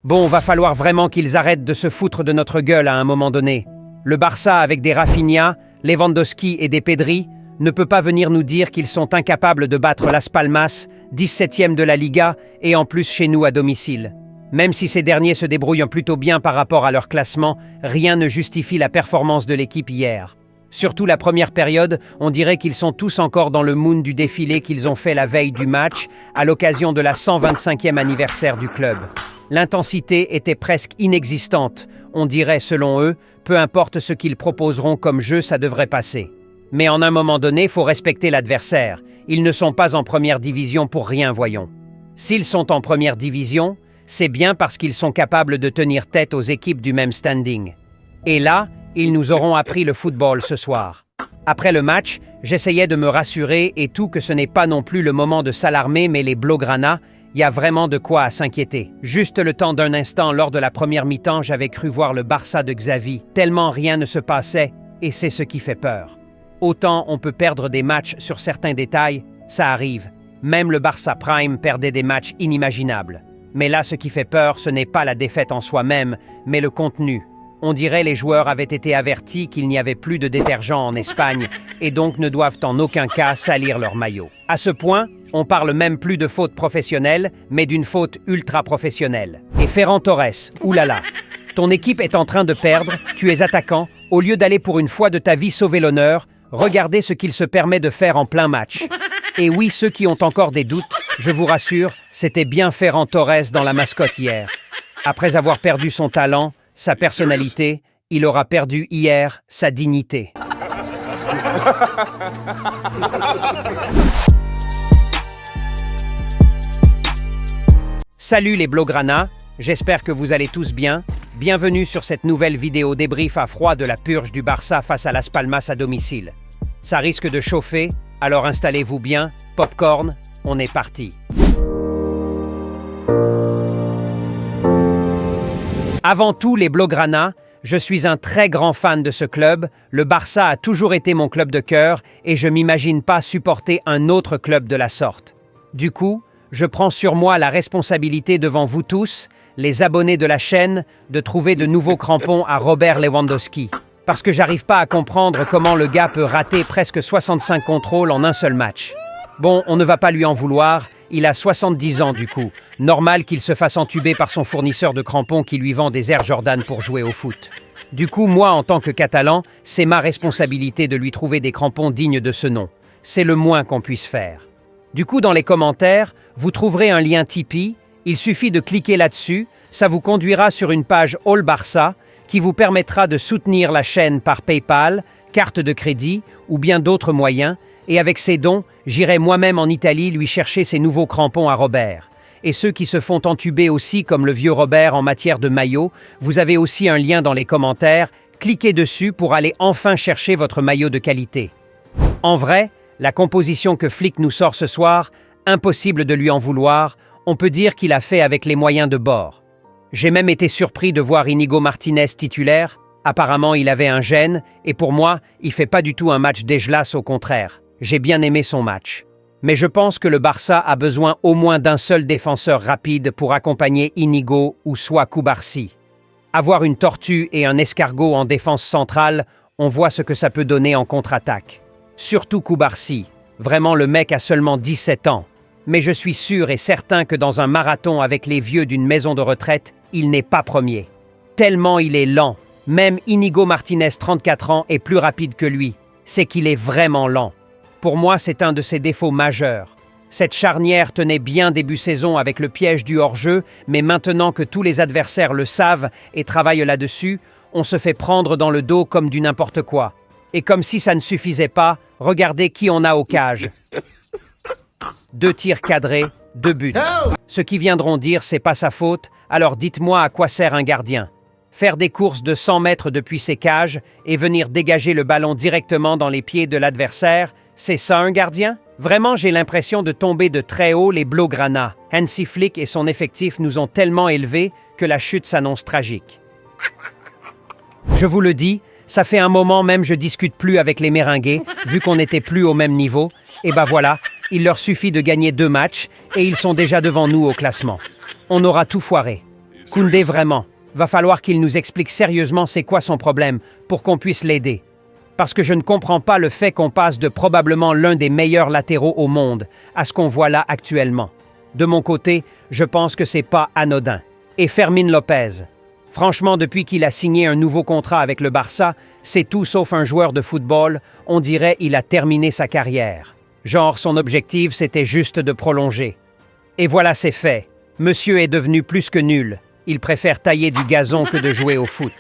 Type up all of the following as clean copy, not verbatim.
Bon, va falloir vraiment qu'ils arrêtent de se foutre de notre gueule à un moment donné. Le Barça, avec des Rafinha, Lewandowski et des Pedri, ne peut pas venir nous dire qu'ils sont incapables de battre Las Palmas, 17e de la Liga, et en plus chez nous à domicile. Même si ces derniers se débrouillent plutôt bien par rapport à leur classement, rien ne justifie la performance de l'équipe hier. Surtout la première période, on dirait qu'ils sont tous encore dans le mood du défilé qu'ils ont fait la veille du match, à l'occasion de la 125e anniversaire du club. L'intensité était presque inexistante, on dirait selon eux, peu importe ce qu'ils proposeront comme jeu, ça devrait passer. Mais en un moment donné, faut respecter l'adversaire. Ils ne sont pas en première division pour rien, voyons. S'ils sont en première division, c'est bien parce qu'ils sont capables de tenir tête aux équipes du même standing. Et là, ils nous auront appris le football ce soir. Après le match, j'essayais de me rassurer et tout que ce n'est pas non plus le moment de s'alarmer, mais les Blaugrana, il y a vraiment de quoi à s'inquiéter. Juste le temps d'un instant, lors de la première mi-temps, j'avais cru voir le Barça de Xavi, tellement rien ne se passait, et c'est ce qui fait peur. Autant on peut perdre des matchs sur certains détails, ça arrive. Même le Barça Prime perdait des matchs inimaginables. Mais là, ce qui fait peur, ce n'est pas la défaite en soi-même, mais le contenu. On dirait les joueurs avaient été avertis qu'il n'y avait plus de détergent en Espagne et donc ne doivent en aucun cas salir leur maillot. À ce point, on parle même plus de faute professionnelle, mais d'une faute ultra-professionnelle. Et Ferran Torres, oulala, ton équipe est en train de perdre, tu es attaquant, au lieu d'aller pour une fois de ta vie sauver l'honneur, regardez ce qu'il se permet de faire en plein match. Et oui, ceux qui ont encore des doutes, je vous rassure, c'était bien Ferran Torres dans la mascotte hier. Après avoir perdu son talent, sa personnalité, il aura perdu hier sa dignité. Salut les Blaugrana, j'espère que vous allez tous bien. Bienvenue sur cette nouvelle vidéo débrief à froid de la purge du Barça face à Las Palmas à domicile. Ça risque de chauffer, alors installez-vous bien, popcorn, on est parti. Avant tout, les Blaugrana, je suis un très grand fan de ce club. Le Barça a toujours été mon club de cœur et je m'imagine pas supporter un autre club de la sorte. Du coup, je prends sur moi la responsabilité devant vous tous, les abonnés de la chaîne, de trouver de nouveaux crampons à Robert Lewandowski. Parce que j'arrive pas à comprendre comment le gars peut rater presque 65 contrôles en un seul match. Bon, on ne va pas lui en vouloir, il a 70 ans du coup. Normal qu'il se fasse entuber par son fournisseur de crampons qui lui vend des Air Jordan pour jouer au foot. Du coup, moi, en tant que Catalan, c'est ma responsabilité de lui trouver des crampons dignes de ce nom. C'est le moins qu'on puisse faire. Du coup, dans les commentaires, vous trouverez un lien Tipeee. Il suffit de cliquer là-dessus, ça vous conduira sur une page All Barça qui vous permettra de soutenir la chaîne par PayPal, carte de crédit ou bien d'autres moyens. Et avec ces dons, j'irai moi-même en Italie lui chercher ses nouveaux crampons à Robert. Et ceux qui se font entuber aussi comme le vieux Robert en matière de maillot, vous avez aussi un lien dans les commentaires, cliquez dessus pour aller enfin chercher votre maillot de qualité. En vrai, la composition que Flick nous sort ce soir, impossible de lui en vouloir, on peut dire qu'il a fait avec les moyens de bord. J'ai même été surpris de voir Inigo Martinez titulaire, apparemment il avait un gène, et pour moi, il fait pas du tout un match dégueulasse, au contraire. J'ai bien aimé son match. Mais je pense que le Barça a besoin au moins d'un seul défenseur rapide pour accompagner Inigo ou soit Cubarsí. Avoir une tortue et un escargot en défense centrale, on voit ce que ça peut donner en contre-attaque. Surtout Cubarsí. Vraiment, le mec a seulement 17 ans. Mais je suis sûr et certain que dans un marathon avec les vieux d'une maison de retraite, il n'est pas premier. Tellement il est lent. Même Inigo Martinez, 34 ans, est plus rapide que lui. C'est qu'il est vraiment lent. Pour moi, c'est un de ses défauts majeurs. Cette charnière tenait bien début saison avec le piège du hors-jeu, mais maintenant que tous les adversaires le savent et travaillent là-dessus, on se fait prendre dans le dos comme du n'importe quoi. Et comme si ça ne suffisait pas, regardez qui on a au cage. 2 tirs cadrés, 2 buts. Ceux qui viendront dire c'est pas sa faute, alors dites-moi à quoi sert un gardien. Faire des courses de 100 mètres depuis ses cages et venir dégager le ballon directement dans les pieds de l'adversaire, c'est ça un gardien? Vraiment, j'ai l'impression de tomber de très haut les Blaugrana. Hansi Flick et son effectif nous ont tellement élevés que la chute s'annonce tragique. Je vous le dis, ça fait un moment même je discute plus avec les Merengues, vu qu'on n'était plus au même niveau. Et bah voilà, il leur suffit de gagner 2 matchs et ils sont déjà devant nous au classement. On aura tout foiré. Koundé vraiment. Va falloir qu'il nous explique sérieusement c'est quoi son problème pour qu'on puisse l'aider. Parce que je ne comprends pas le fait qu'on passe de probablement l'un des meilleurs latéraux au monde à ce qu'on voit là actuellement. De mon côté, je pense que c'est pas anodin. Et Fermín López. Franchement, depuis qu'il a signé un nouveau contrat avec le Barça, c'est tout sauf un joueur de football, on dirait il a terminé sa carrière. Genre, son objectif, c'était juste de prolonger. Et voilà, c'est fait. Monsieur est devenu plus que nul. Il préfère tailler du gazon que de jouer au foot.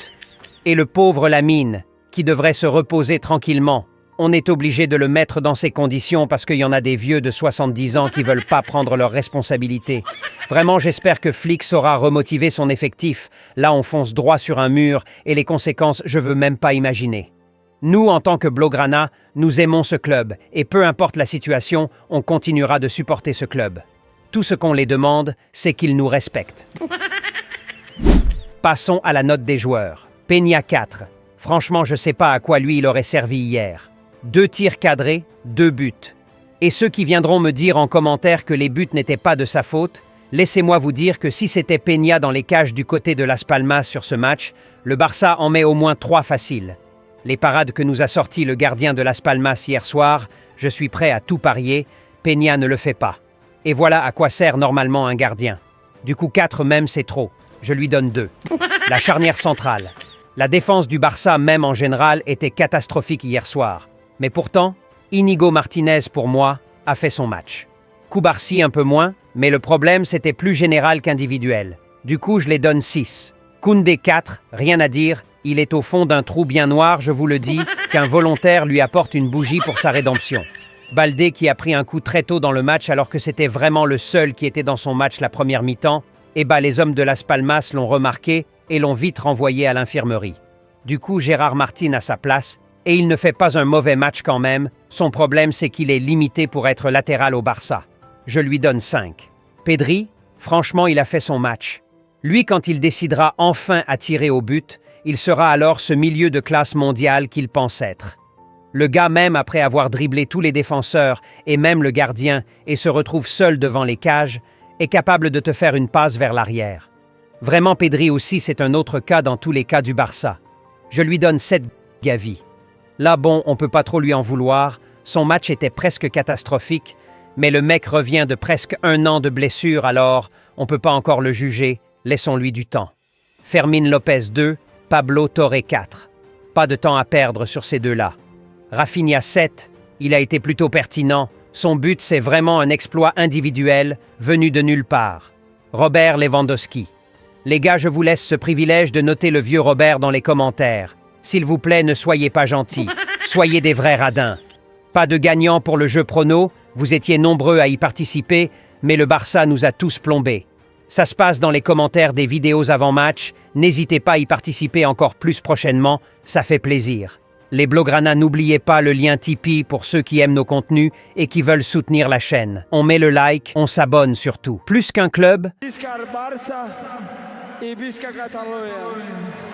Et le pauvre Lamine, qui devrait se reposer tranquillement, on est obligé de le mettre dans ces conditions parce qu'il y en a des vieux de 70 ans qui veulent pas prendre leurs responsabilités. Vraiment, j'espère que Flick saura remotiver son effectif. Là, on fonce droit sur un mur et les conséquences, je veux même pas imaginer. Nous, en tant que Blaugrana, nous aimons ce club et peu importe la situation, on continuera de supporter ce club. Tout ce qu'on les demande, c'est qu'ils nous respectent. Passons à la note des joueurs. Peña 4. Franchement, je sais pas à quoi lui il aurait servi hier. 2 tirs cadrés, 2 buts. Et ceux qui viendront me dire en commentaire que les buts n'étaient pas de sa faute, laissez-moi vous dire que si c'était Peña dans les cages du côté de Las Palmas sur ce match, le Barça en met au moins 3 faciles. Les parades que nous a sorties le gardien de Las Palmas hier soir, je suis prêt à tout parier, Peña ne le fait pas. Et voilà à quoi sert normalement un gardien. Du coup 4 même c'est trop, je lui donne 2. La charnière centrale. La défense du Barça même en général était catastrophique hier soir. Mais pourtant, Íñigo Martínez, pour moi, a fait son match. Cubarsí un peu moins, mais le problème c'était plus général qu'individuel. Du coup, je les donne 6. Koundé 4, rien à dire, il est au fond d'un trou bien noir, je vous le dis, qu'un volontaire lui apporte une bougie pour sa rédemption. Baldé qui a pris un coup très tôt dans le match alors que c'était vraiment le seul qui était dans son match la première mi-temps, et les hommes de Las Palmas l'ont remarqué et l'ont vite renvoyé à l'infirmerie. Du coup, Gérard Martín à sa place, et il ne fait pas un mauvais match quand même, son problème c'est qu'il est limité pour être latéral au Barça. Je lui donne 5. Pedri, franchement il a fait son match. Lui quand il décidera enfin à tirer au but, il sera alors ce milieu de classe mondiale qu'il pense être. Le gars même après avoir dribblé tous les défenseurs et même le gardien et se retrouve seul devant les cages, est capable de te faire une passe vers l'arrière. Vraiment Pedri aussi c'est un autre cas dans tous les cas du Barça. Je lui donne 7 Gavi. Là bon, on peut pas trop lui en vouloir, son match était presque catastrophique, mais le mec revient de presque 1 an de blessure alors on peut pas encore le juger, laissons-lui du temps. Fermín López 2, Pablo Torre 4. Pas de temps à perdre sur ces deux-là. Rafinha 7, il a été plutôt pertinent, son but c'est vraiment un exploit individuel venu de nulle part. Robert Lewandowski. Les gars, je vous laisse ce privilège de noter le vieux Robert dans les commentaires. S'il vous plaît, ne soyez pas gentils. Soyez des vrais radins. Pas de gagnant pour le jeu prono, vous étiez nombreux à y participer, mais le Barça nous a tous plombés. Ça se passe dans les commentaires des vidéos avant-match, n'hésitez pas à y participer encore plus prochainement, ça fait plaisir. Les Blaugrana, n'oubliez pas le lien Tipeee pour ceux qui aiment nos contenus et qui veulent soutenir la chaîne. On met le like, on s'abonne surtout. Plus qu'un club, Visca Barça y Visca Catalunya.